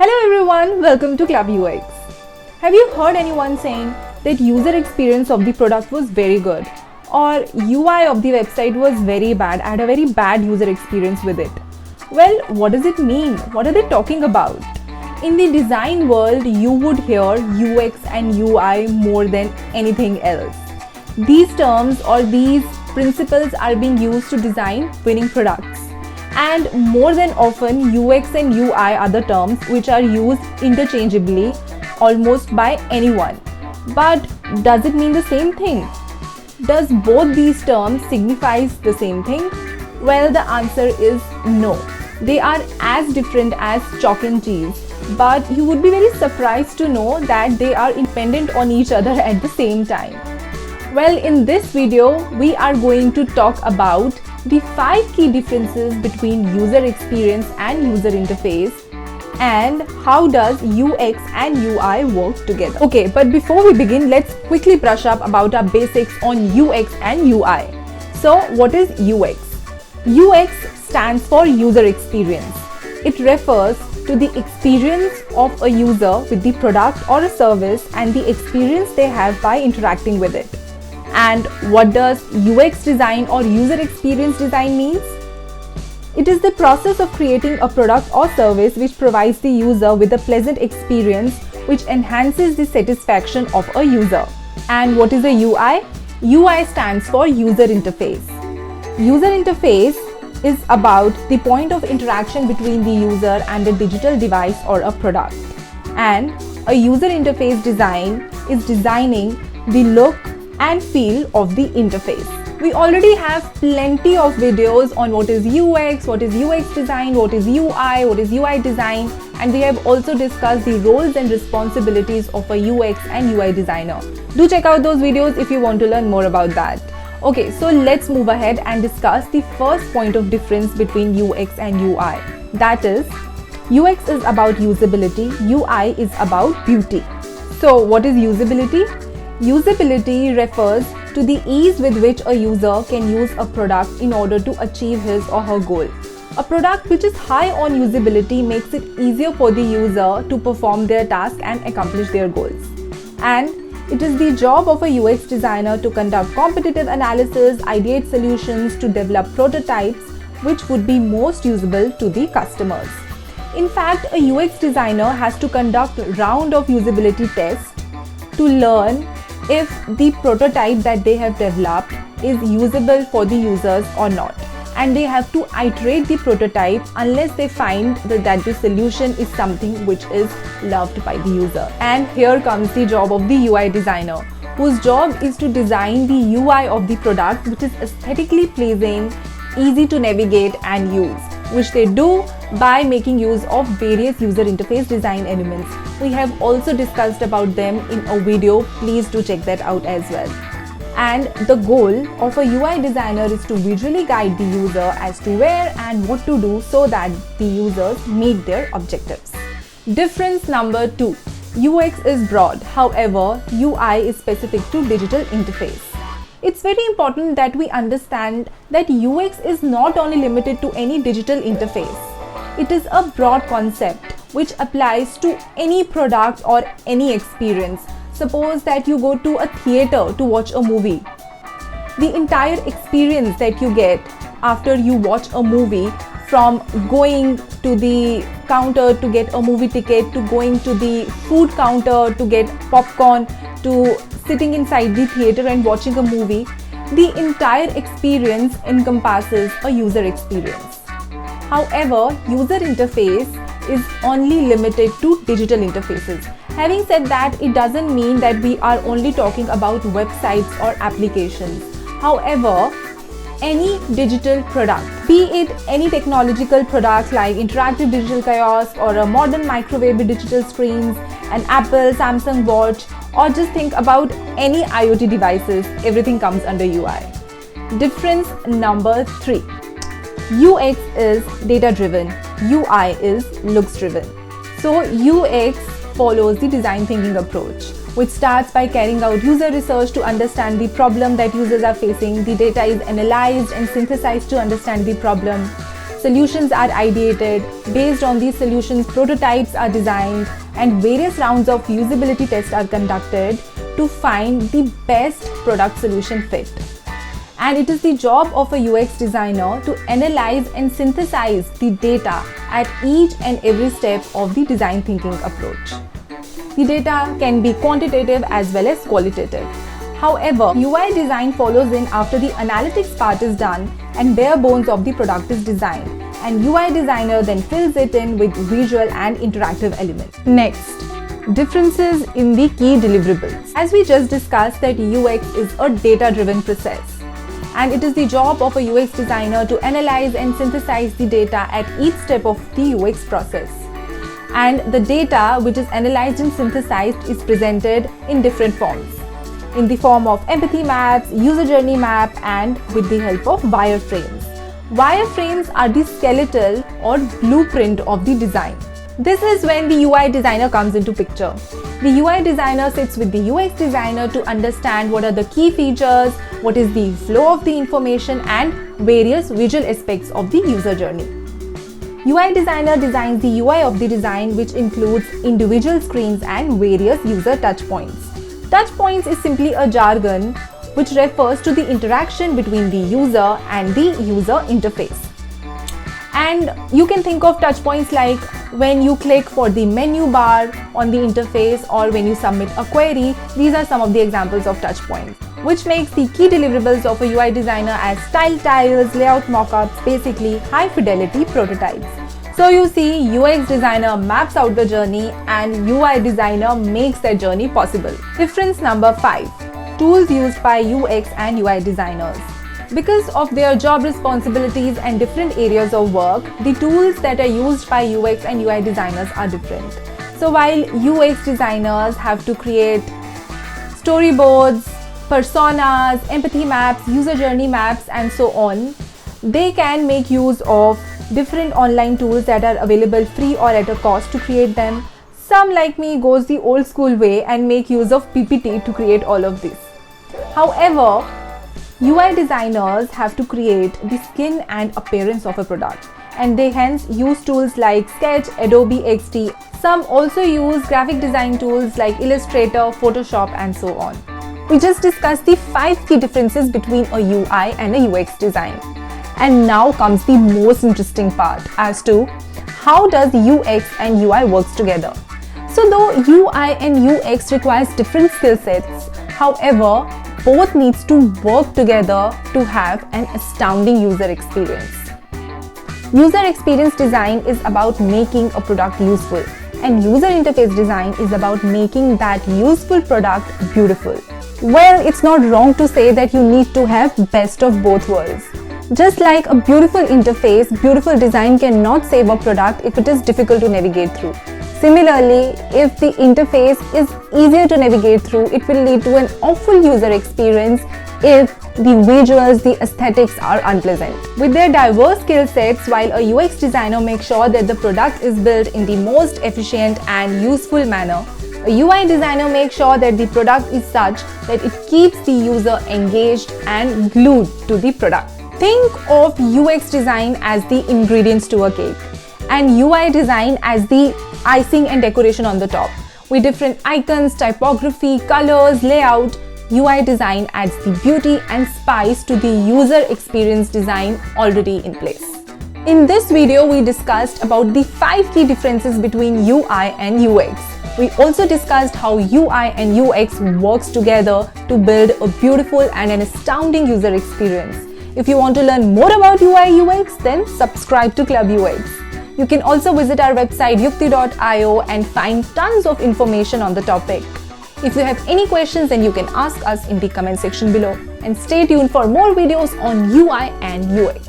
Hello everyone, welcome to Club UX. Have you heard anyone saying that user experience of the product was very good or UI of the website was very bad, I had a very bad user experience with it? Well, what does it mean? What are they talking about? In the design world, you would hear UX and UI more than anything else. These terms or these principles are being used to design winning products. And more than often, UX and UI are the terms which are used interchangeably almost by anyone. But does it mean the same thing? Does both these terms signify the same thing? Well, the answer is no. They are as different as chalk and cheese. But you would be very surprised to know that they are independent on each other at the same time. Well, in this video, we are going to talk about the 5 key differences between user experience and user interface and how does UX and UI work together. Okay, but before we begin, let's quickly brush up about our basics on UX and UI. So, what is UX? UX stands for user experience. It refers to the experience of a user with the product or a service and the experience they have by interacting with it. And what does UX design or user experience design means? It is the process of creating a product or service which provides the user with a pleasant experience which enhances the satisfaction of a user. And what is a UI? UI stands for user interface. User interface is about the point of interaction between the user and a digital device or a product. And a user interface design is designing the look and feel of the interface. We already have plenty of videos on what is UX, what is UX design, what is UI, what is UI design, and we have also discussed the roles and responsibilities of a UX and UI designer. Do check out those videos if you want to learn more about that. Okay, so let's move ahead and discuss the first point of difference between UX and UI. That is, UX is about usability, UI is about beauty. So what is usability? Usability refers to the ease with which a user can use a product in order to achieve his or her goal. A product which is high on usability makes it easier for the user to perform their task and accomplish their goals. And it is the job of a UX designer to conduct competitive analysis, ideate solutions, to develop prototypes which would be most usable to the customers. In fact, a UX designer has to conduct a round of usability tests to learn if the prototype that they have developed is usable for the users or not. And they have to iterate the prototype unless they find that the solution is something which is loved by the user. And here comes the job of the UI designer, whose job is to design the UI of the product which is aesthetically pleasing, easy to navigate and use, which they do by making use of various user interface design elements. We have also discussed about them in a video, please do check that out as well. And the goal of a UI designer is to visually guide the user as to where and what to do so that the users meet their objectives. Difference number 2. UX is broad, however, UI is specific to digital interface. It's very important that we understand that UX is not only limited to any digital interface. It is a broad concept which applies to any product or any experience. Suppose that you go to a theater to watch a movie. The entire experience that you get after you watch a movie, from going to the counter to get a movie ticket, to going to the food counter to get popcorn, to sitting inside the theater and watching a movie, the entire experience encompasses a user experience. However, user interface is only limited to digital interfaces. Having said that, it doesn't mean that we are only talking about websites or applications. However, any digital product, be it any technological product like interactive digital kiosk or a modern microwave with digital screens, an Apple, Samsung watch, or just think about any IoT devices, everything comes under UI. Difference number 3. UX is data driven, UI is looks driven. So UX follows the design thinking approach, which starts by carrying out user research to understand the problem that users are facing. The data is analyzed and synthesized to understand the problem. Solutions are ideated. Based on these solutions, prototypes are designed and various rounds of usability tests are conducted to find the best product solution fit. And it is the job of a UX designer to analyze and synthesize the data at each and every step of the design thinking approach. The data can be quantitative as well as qualitative. However, UI design follows in after the analytics part is done and bare bones of the product is designed, and UI designer then fills it in with visual and interactive elements. Next, differences in the key deliverables. As we just discussed, that UX is a data-driven process, and it is the job of a UX designer to analyze and synthesize the data at each step of the UX process. And the data which is analyzed and synthesized is presented in different forms, in the form of empathy maps, user journey map, and with the help of wireframes. Wireframes are the skeletal or blueprint of the design. This is when the UI designer comes into picture. The UI designer sits with the UX designer to understand what are the key features, what is the flow of the information, and various visual aspects of the user journey. UI designer designs the UI of the design, which includes individual screens and various user touchpoints. Touchpoints is simply a jargon which refers to the interaction between the user and the user interface. And you can think of touchpoints like when you click for the menu bar on the interface or when you submit a query. These are some of the examples of touchpoints, which makes the key deliverables of a UI designer as style tiles, layout mockups, basically high fidelity prototypes. So you see, UX designer maps out the journey and UI designer makes that journey possible. Difference number 5. Tools used by UX and UI designers. Because of their job responsibilities and different areas of work, the tools that are used by UX and UI designers are different. So while UX designers have to create storyboards, personas, empathy maps, user journey maps, and so on, they can make use of different online tools that are available free or at a cost to create them. Some, like me, goes the old school way and make use of PPT to create all of this. However, UI designers have to create the skin and appearance of a product, and they hence use tools like Sketch, Adobe XD. Some also use graphic design tools like Illustrator, Photoshop, and so on. We just discussed the 5 key differences between a UI and a UX design. And now comes the most interesting part as to how does UX and UI works together. So though UI and UX requires different skill sets, however, both needs to work together to have an astounding user experience. User experience design is about making a product useful, and user interface design is about making that useful product beautiful. Well, it's not wrong to say that you need to have best of both worlds. Just like a beautiful interface, beautiful design cannot save a product if it is difficult to navigate through. Similarly, if the interface is easier to navigate through, it will lead to an awful user experience if the visuals, the aesthetics are unpleasant. With their diverse skill sets, while a UX designer makes sure that the product is built in the most efficient and useful manner, a UI designer makes sure that the product is such that it keeps the user engaged and glued to the product. Think of UX design as the ingredients to a cake and UI design as the icing and decoration on the top. With different icons, typography, colors, layout, UI design adds the beauty and spice to the user experience design already in place. In this video, we discussed about the 5 key differences between UI and UX. We also discussed how UI and UX works together to build a beautiful and an astounding user experience. If you want to learn more about UI UX, then subscribe to Club UX. You can also visit our website yukti.io and find tons of information on the topic. If you have any questions, then you can ask us in the comment section below. And stay tuned for more videos on UI and UX.